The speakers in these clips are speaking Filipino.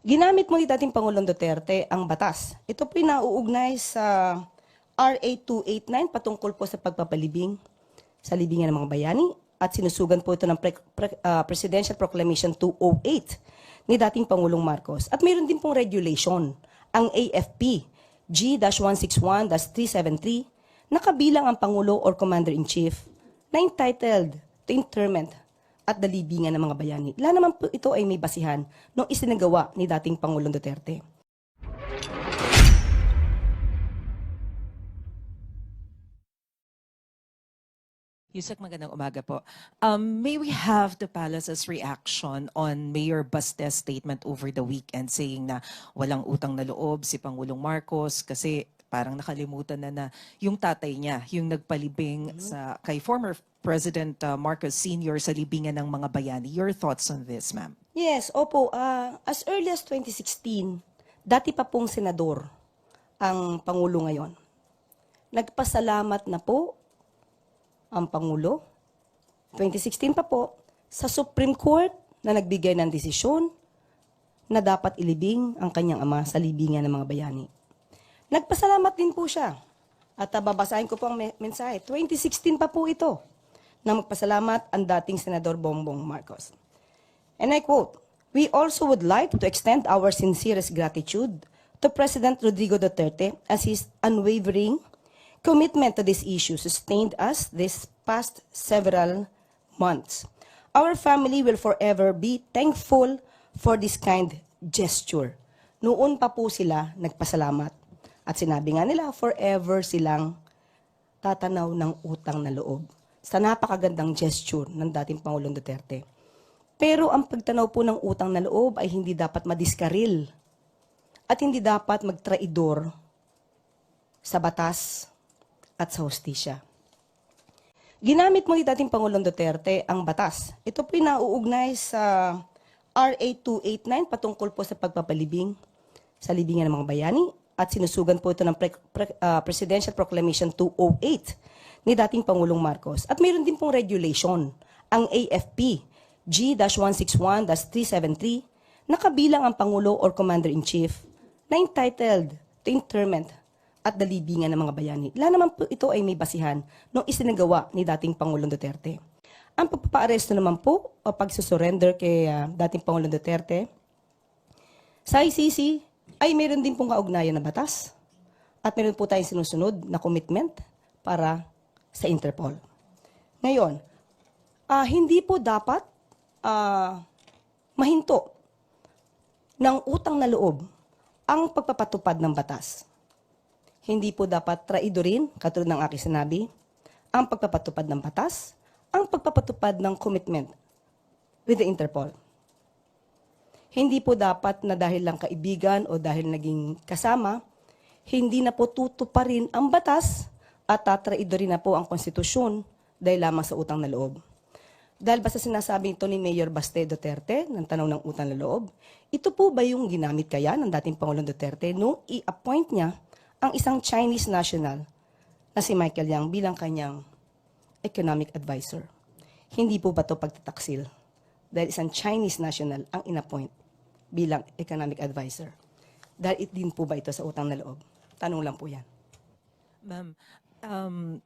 Ginamit mo ni dating Pangulong Duterte ang batas. Ito po'y nauugnay sa RA 289 patungkol po sa pagpapalibing sa libingan ng mga bayani at sinusugan po ito ng Presidential Proclamation 208 ni dating Pangulong Marcos. At mayroon din pong regulation, ang AFP G-161-373 na kabilang ang Pangulo or Commander-in-Chief na entitled to interment at dalibingan ng mga bayani. Lahat naman po ito ay may basihan nung isinagawa ni dating Pangulong Duterte. Yusek, magandang umaga po. May we have the palace's reaction on Mayor Baste's statement over the weekend saying na walang utang na loob si Pangulong Marcos kasi parang nakalimutan na yung tatay niya, yung nagpalibing sa kay former President Marcos Sr. sa libingan ng mga bayani. Your thoughts on this, ma'am? Yes, opo. As early as 2016, dati pa pong senador ang Pangulo ngayon. Nagpasalamat na po ang Pangulo, 2016 pa po, sa Supreme Court na nagbigay ng desisyon na dapat ilibing ang kanyang ama sa libingan ng mga bayani. Nagpasalamat din po siya. At babasahin ko po ang mensahe. 2016 pa po ito na magpasalamat ang dating Senador Bongbong Marcos. And I quote, "We also would like to extend our sincerest gratitude to President Rodrigo Duterte as his unwavering commitment to this issue sustained us this past several months. Our family will forever be thankful for this kind gesture." Noon pa po sila nagpasalamat. At sinabi nga nila, forever silang tatanaw ng utang na loob sa napakagandang gesture ng dating Pangulong Duterte. Pero ang pagtanaw po ng utang na loob ay hindi dapat madiskaril at hindi dapat magtraidor sa batas at sa hustisya. Ginamit mo ni dating Pangulong Duterte ang batas. Ito po'y nauugnay sa RA 289 patungkol po sa pagpapalibing sa libingan ng mga bayani at sinusugan po ito ng Presidential Proclamation 208 ni dating Pangulong Marcos. At mayroon din pong regulation, ang AFP G-161-373 na kabilang ang Pangulo or Commander-in-Chief na entitled to interment at dalibingan ng mga bayani. Lahat naman po ito ay may basihan nung isinagawa ni dating Pangulong Duterte. Ang pagpapaaresto naman po o pagsusurrender kay dating Pangulong Duterte sa ICC ay meron din pong kaugnayan na batas at meron po tayong sinusunod na commitment para sa Interpol. Ngayon, hindi po dapat mahinto ng utang na loob ang pagpapatupad ng batas. Hindi po dapat traidorin, katulad ng aking sinabi, ang pagpapatupad ng batas, ang pagpapatupad ng commitment with the Interpol. Hindi po dapat na dahil lang kaibigan o dahil naging kasama, hindi na po tutuparin ang batas at tatraidorin na po ang konstitusyon dahil lamang sa utang na loob. Dahil basta sinasabi ito ni Mayor Baste Duterte ng tanong ng utang na loob, ito po ba yung ginamit kaya ng dating Pangulong Duterte nung i-appoint niya ang isang Chinese national na si Michael Yang bilang kanyang economic advisor? Hindi po ba ito pagtataksil? Dahil isang Chinese national ang in-appoint bilang economic advisor. Dahil din po ba ito sa utang na loob? Tanong lang po yan. Ma'am,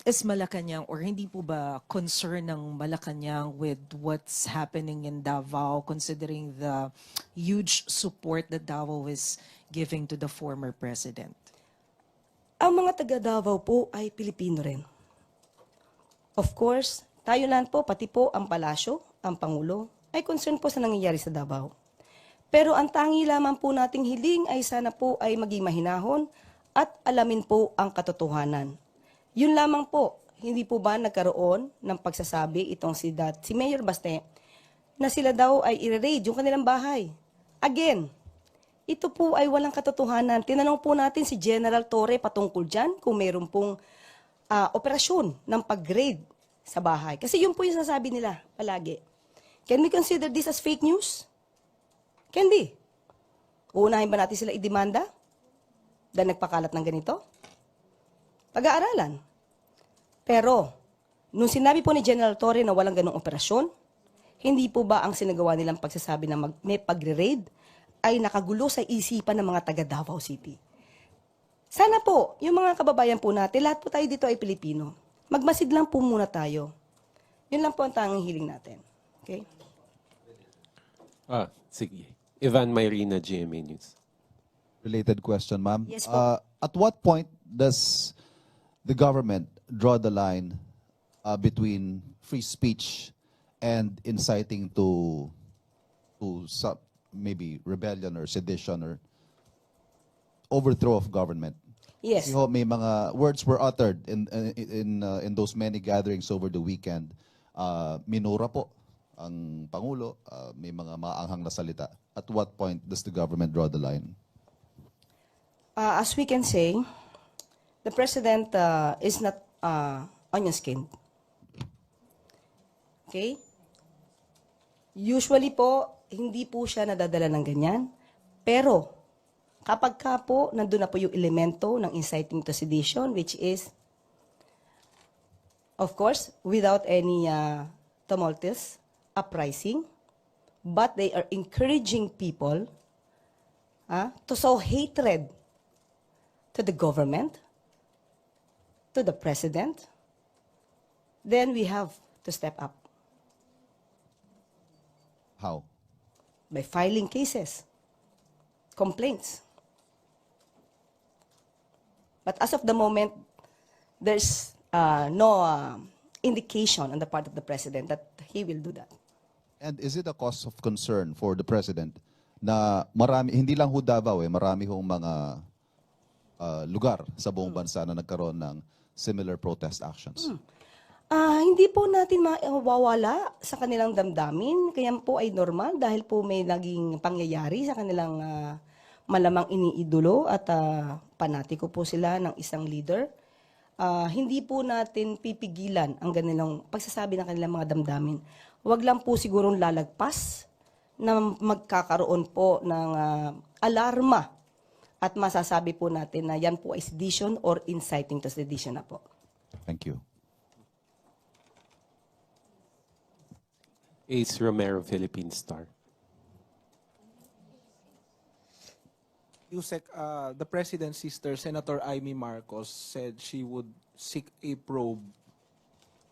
is Malacanang or hindi po ba concern ng Malacanang with what's happening in Davao considering the huge support that Davao is giving to the former president? Ang mga taga Davao po ay Pilipino rin. Of course, tayo lang po, pati po ang palasyo, ang Pangulo, ay concern po sa nangyayari sa Davao. Pero ang tangi lamang po nating hiling ay sana po ay maging mahinahon at alamin po ang katotohanan. Yun lamang po, hindi po ba nagkaroon ng pagsasabi itong si Mayor Baste na sila daw ay i-raid yung kanilang bahay. Again, ito po ay walang katotohanan. Tinanong po natin si General Torre patungkol dyan kung mayroon pong operasyon ng pag-raid sa bahay. Kasi yun po yung sasabi nila palagi. Can we consider this as fake news? Can be. Uunahin ba natin sila idemanda dahil nagpakalat ng ganito? Pag-aaralan. Pero, nung sinabi po ni General Torre na walang ganong operasyon, hindi po ba ang sinagawa nilang pagsasabi na may pagre-raid ay nakagulo sa isipan ng mga taga Davao City. Sana po, yung mga kababayan po natin, lahat po tayo dito ay Pilipino. Magmasid lang po muna tayo. Yun lang po ang tanging hiling natin. Okay? Sige. Ivan Mayrina, GMA News. Related question, ma'am. Yes po. At what point does the government draw the line between free speech and inciting to some, maybe rebellion or sedition or overthrow of government? Yes. Kasi ho, may mga words were uttered in those many gatherings over the weekend. Minura po ang Pangulo, may mga maanghang na salita. At what point does the government draw the line? As we can say, the president is not onion skinned. Okay? Usually po, hindi po siya nadadala ng ganyan. Pero, kapag ka po, nandun na po yung elemento ng inciting to sedition, which is, of course, without any tumultuous uprising, but they are encouraging people to sow hatred to the government, to the president, then we have to step up How? by filing cases, complaints. But as of the moment, there's no indication on the part of the president that he will do that. And is it a cause of concern for the president na marami, hindi lang ho Davao marami hong mga lugar sa buong bansa na nagkaroon ng similar protest actions? Hindi po natin mawawala sa kanilang damdamin. Kaya po ay normal dahil po may naging pangyayari sa kanilang malamang iniidolo at panatiko po sila ng isang leader. Hindi po natin pipigilan ang kanilang pagsasabi ng kanilang mga damdamin. Huwag lang po sigurong lalagpas na magkakaroon po ng alarma at masasabi po natin na yan po ay sedition or inciting to sedition na po. Thank you. Ace Romero, Philippine Star. Yusek, the president's sister, Senator Amy Marcos, said she would seek a probe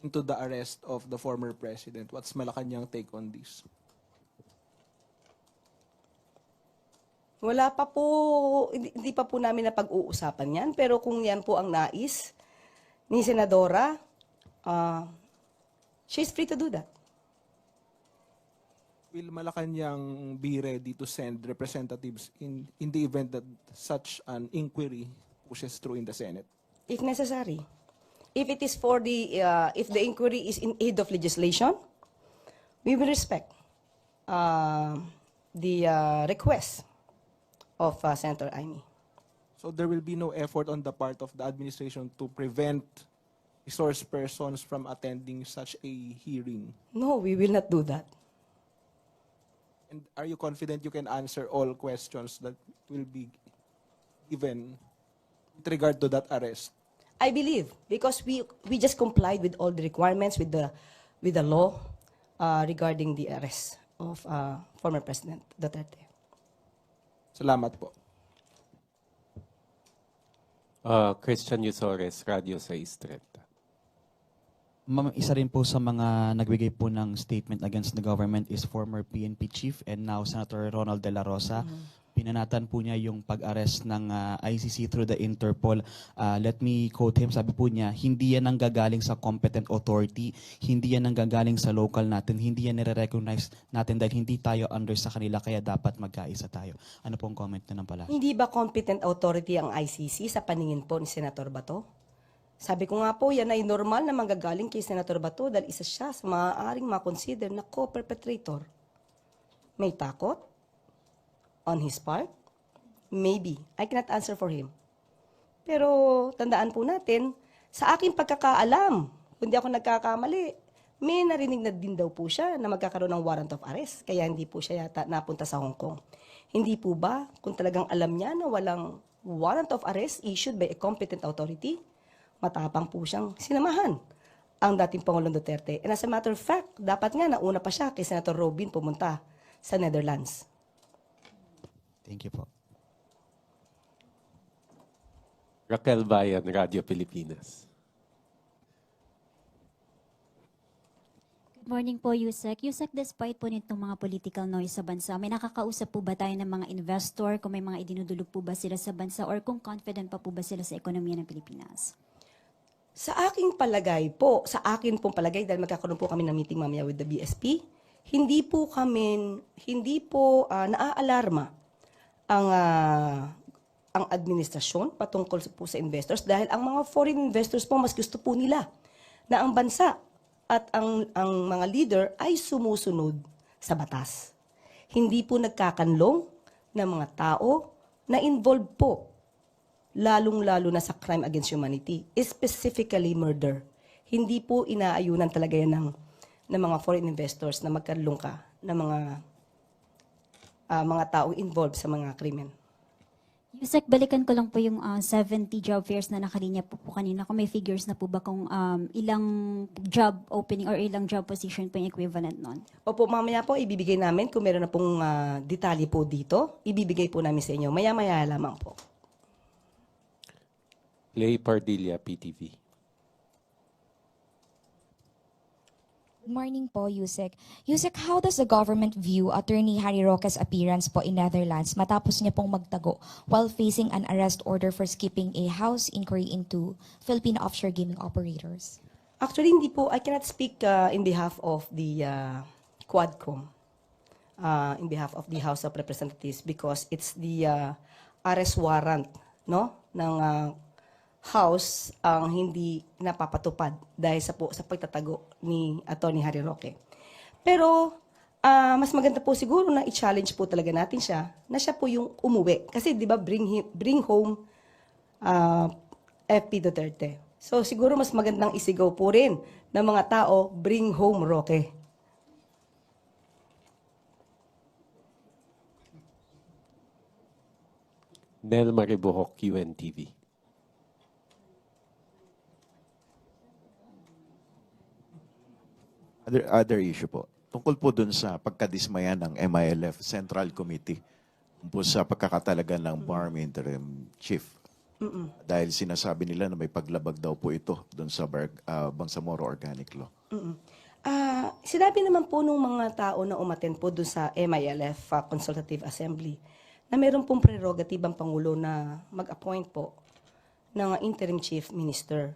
into the arrest of the former president. What's Malacanang take on this? Wala pa po, hindi pa po namin napag-uusapan yan. Pero kung yan po ang nais ni Senadora, she's free to do that. Will Malacanang be ready to send representatives in the event that such an inquiry pushes through in the Senate? If necessary. If it is for the, if the inquiry is in aid of legislation, we will respect the request of Senator Amy. So there will be no effort on the part of the administration to prevent resource persons from attending such a hearing? No, we will not do that. And are you confident you can answer all questions that will be given with regard to that arrest? I believe because we just complied with all the requirements with the law regarding the arrest of former President Duterte. Salamat po. Christian Yusores, Radio 630. Ma'am, isa rin po sa mga nagbigay po ng statement against the government is former PNP chief and now Senator Ronald De La Rosa. Pinanatan po niya yung pag-arrest ng ICC through the Interpol. Let me quote him. Sabi po niya, hindi yan nanggagaling sa competent authority, hindi yan nanggagaling sa local natin, hindi yan nire-recognize natin dahil hindi tayo under sa kanila kaya dapat magkaisa tayo. Ano pong comment na ng pala? Hindi ba competent authority ang ICC sa paningin po ni Senator Bato? Sabi ko nga po, yan ay normal na manggagaling kay Senator Bato dahil isa siya sa maaaring makonsider na co-perpetrator. May takot on his part? Maybe. I cannot answer for him. Pero tandaan po natin, sa aking pagkakaalam, kung di ako nagkakamali, may narinig na din daw po siya na magkakaroon ng warrant of arrest. Kaya hindi po siya yata napunta sa Hong Kong. Hindi po ba, kung talagang alam niya na walang warrant of arrest issued by a competent authority, matapang po siyang sinamahan ang dating Pangulong Duterte. And as a matter of fact, dapat nga nauna pa siya kay Senator Robin pumunta sa Netherlands. Thank you po. Raquel Bayan, Radio Pilipinas. Good morning po, Yusek. Yusek, despite po nitong mga political noise sa bansa, may nakakausap po ba tayo ng mga investor, kung may mga idinudulog po ba sila sa bansa, or kung confident pa po ba sila sa ekonomiya ng Pilipinas? Sa aking palagay po, sa akin pong palagay, dahil magkakaroon po kami ng meeting mamaya with the BSP, hindi po naaalarma ang administrasyon patungkol po sa investors dahil ang mga foreign investors po mas gusto po nila na ang bansa at ang mga leader ay sumusunod sa batas. Hindi po nagkakanlong ng mga tao na involved po, lalong-lalo na sa crime against humanity, specifically murder. Hindi po inaayunan talaga yan ng mga foreign investors na magkanlong ka ng mga taong involved sa mga krimen. Yusek, balikan ko lang po yung 70 job fairs na nakalinya po kanina. Kung may figures na po ba kung ilang job opening or ilang job position po yung equivalent nun? Opo, mamaya po ibibigay namin kung meron na pong detalye po dito. Ibibigay po namin sa inyo. Maya-maya lamang po. Lay Pardilla, PTV. Good morning po, Yusek. Yusek, how does the government view Attorney Harry Roque's appearance po in Netherlands matapos niya pong magtago while facing an arrest order for skipping a House inquiry into Philippine offshore gaming operators? Actually, hindi po. I cannot speak in behalf of the Quadcom, in behalf of the House of Representatives because it's the arrest warrant ng House ang hindi napapatupad dahil sa pagtatago ni Atty. Harry Roque. Pero mas maganda po siguro na i-challenge po talaga natin siya na siya po yung umuwi. Kasi di ba bring home FP Duterte. So siguro mas magandang isigaw po rin ng mga tao, bring home Roque. Nel Maribojoc, UNTV. Other issue po. Tungkol po dun sa pagkadismaya ng MILF Central Committee po sa pagkakatalaga ng BARM Interim Chief. Dahil sinasabi nila na may paglabag daw po ito dun sa Bangsamoro Organic Law. Sinabi naman po nung mga tao na umaten po doon sa MILF Consultative Assembly na meron pong prerogative ang Pangulo na mag-appoint po ng interim chief minister.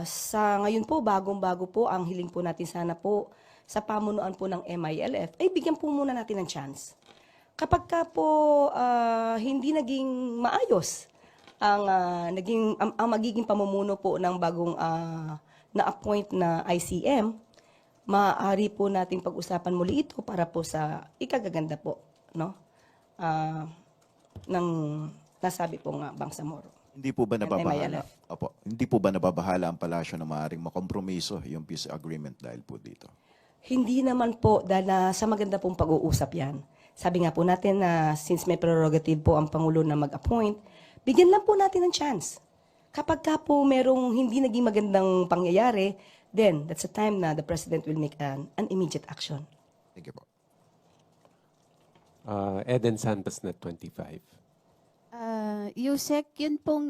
Sa ngayon po, bagong-bago po, ang hiling po natin sana po sa pamunuan po ng MILF, ay bigyan po muna natin ng chance. Kapag ka po hindi naging maayos ang magiging pamumuno po ng bagong na-appoint na ICM, maaari po nating pag-usapan muli ito para po sa ikagaganda po ng nasabi po nga Bangsamoro. Hindi po ba nababahala? MILF. Opo. Hindi po ba nababahala ang palasyo na maaaring makompromiso yung peace agreement dahil po dito? Hindi naman po, dahil sa maganda pong pag-uusap yan. Sabi nga po natin na since may prerogative po ang Pangulo na mag-appoint, bigyan lang po natin ng chance. Kapag ka po merong hindi naging magandang pangyayari, then that's the time na the President will make an immediate action. Thank you po. Eden Santos, Net 25. Yusek, yun pong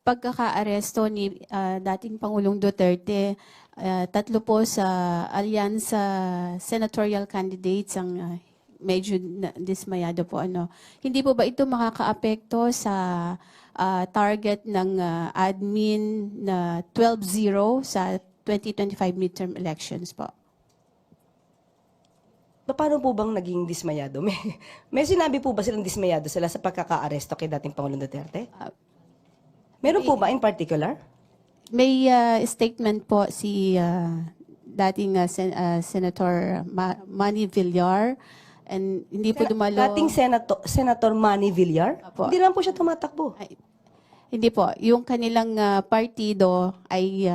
pagkakaaresto ni dating Pangulong Duterte, tatlo po sa alyansa senatorial candidates ang medyo dismayado po. Hindi po ba ito makakaapekto sa target ng admin na 12-0 sa 2025 midterm elections po? Paano po bang naging dismayado? May sinabi po ba silang dismayado sila sa pagkakaaresto kay dating Pangulong Duterte? Meron po ba in particular? May statement po si dating Senator Manny Villar, and hindi po dumalo. Dating Senator Manny Villar? Apo. Hindi naman po siya tumatakbo. Hindi po. Yung kanilang partido ay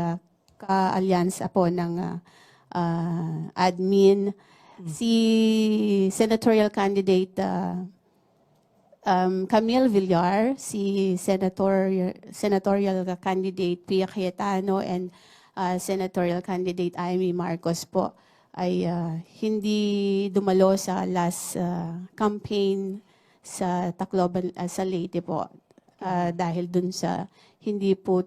ka-alyansa po ng admin. Si senatorial candidate Camille Villar, si senatorial candidate Pia Cayetano, and senatorial candidate Amy Marcos po ay hindi dumalo sa last campaign sa Tacloban, sa Leyte po. Dahil dun sa hindi po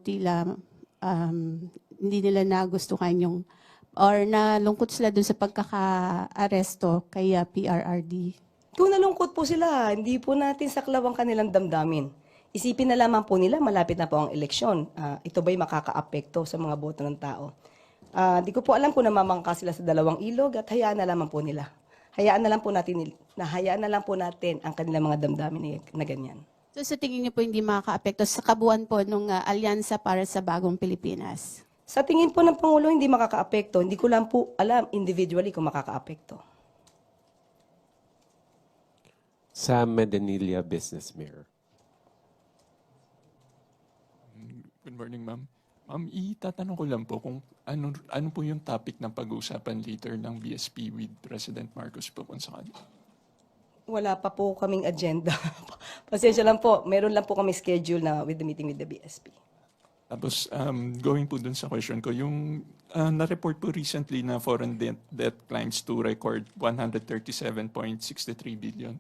hindi nila nagustuhan yung or nalungkot sila dun sa pagkaka-aresto kay PRRD. Kung nalungkot po sila, hindi po natin saklaw ang kanilang damdamin. Isipin na lamang po nila, malapit na po ang eleksyon. Ito ba'y makakaapekto sa mga boto ng tao? Di ko po alam kung namamangka sila sa dalawang ilog at hayaan na lamang po nila. Hayaan na lang po natin ang kanilang mga damdamin na ganyan. So sa tingin niyo po hindi makakaapekto sa kabuuan po ng alyansa para sa bagong Pilipinas? Sa tingin po ng Pangulo, hindi makakaapekto. Hindi ko lang po alam individually kung makakaapekto. Sam Medinilla, Business Mirror. Good morning, ma'am. Ma'am, itatanong ko lang po kung ano po yung topic ng pag-uusapan later ng BSP with President Marcos po kung sakali. Wala pa po kaming agenda. Pasensya lang po. Meron lang po kami schedule na with the meeting with the BSP. Tapos, going po dun sa question ko, yung na-report po recently na foreign debt climbs to record 137.63 billion.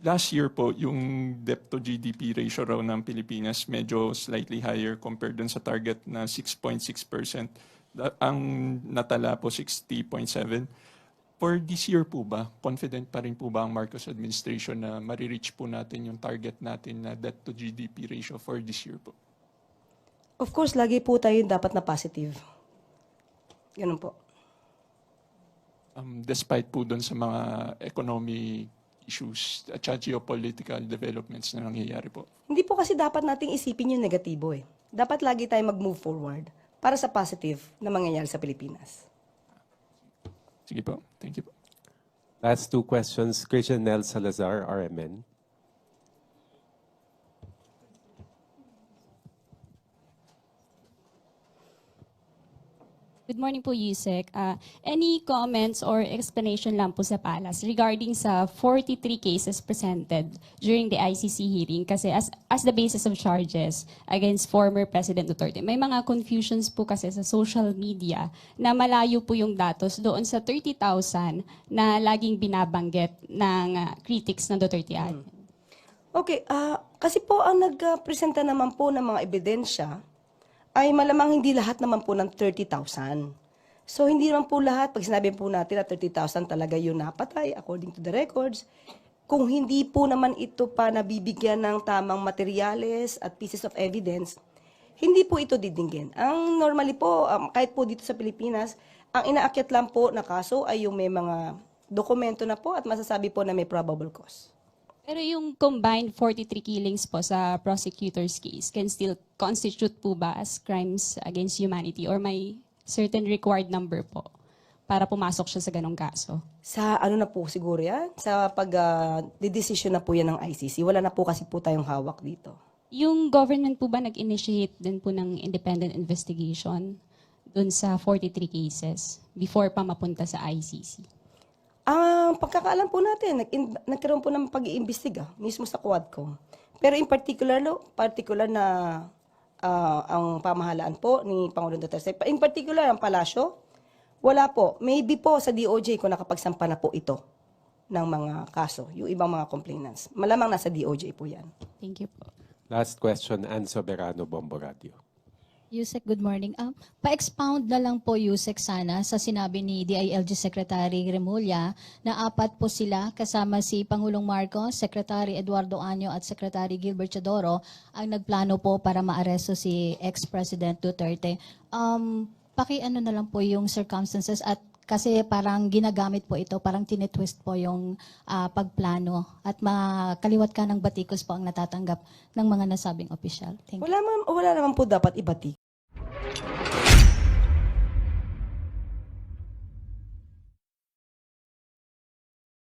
Last year po, yung debt to GDP ratio raw ng Pilipinas medyo slightly higher compared dun sa target na 6.6%. Ang natala po 60.7%. For this year po ba, confident pa rin po ba ang Marcos administration na marireach po natin yung target natin na debt to GDP ratio for this year po? Of course, lagi po tayo dapat na positive. Ganun po. Despite po dun sa mga economic issues at geopolitical developments na nangyayari po. Hindi po kasi dapat nating isipin yung negatibo eh. Dapat lagi tayo mag-move forward para sa positive na mangyayari sa Pilipinas. Sige po. Thank you po. Last two questions. Christian Nel Salazar, RMN. Good morning po, Yusek. Any comments or explanation lang po sa Palace regarding sa 43 cases presented during the ICC hearing? Kasi as the basis of charges against former President Duterte, may mga confusions po kasi sa social media na malayo po yung datos doon sa 30,000 na laging binabanggit ng critics ng Duterte Ad. Okay, kasi po ang nagpresenta naman po ng mga ebidensya ay malamang hindi lahat naman po ng 30,000. So hindi naman po lahat, pag sinabi po natin na 30,000 talaga yung napatay according to the records, kung hindi po naman ito pa nabibigyan ng tamang materyales at pieces of evidence, hindi po ito didinggin. Ang normally po, kahit po dito sa Pilipinas, ang inaakyat lang po na kaso ay yung may mga dokumento na po at masasabi po na may probable cause. Pero yung combined 43 killings po sa prosecutor's case can still constitute po ba as crimes against humanity or may certain required number po para pumasok siya sa ganong kaso? Sa ano na po siguro yan? Sa pag-decision na po yan ng ICC. Wala na po kasi po tayong hawak dito. Yung government po ba nag-initiate din po ng independent investigation dun sa 43 cases before pa mapunta sa ICC? Ang pagkakaalam po natin, nagkaroon po ng pag-iimbestiga mismo sa Quadcom. Pero in particular na ang pamahalaan po ni Pangulong Duterte, in particular ang palasyo, wala po. Maybe po sa DOJ kung nakapagsampa na po ito ng mga kaso, yung ibang mga complainants. Malamang nasa DOJ po yan. Thank you po. Last question, Ann Soberano, Bombo Radio. Yusek, good morning. Pa-expound na lang po, Yusek, sana sa sinabi ni DILG Secretary Remulla na apat po sila kasama si Pangulong Marcos, Secretary Eduardo Año at Secretary Gilbert Chodoro ang nagplano po para maaresto si ex-President Duterte. Paki-ano na lang po yung circumstances at kasi parang ginagamit po ito, parang tinitwist po yung pagplano at makaliwat ka ng batikos po ang natatanggap ng mga nasabing opisyal. Thank you. Wala naman po dapat ibati.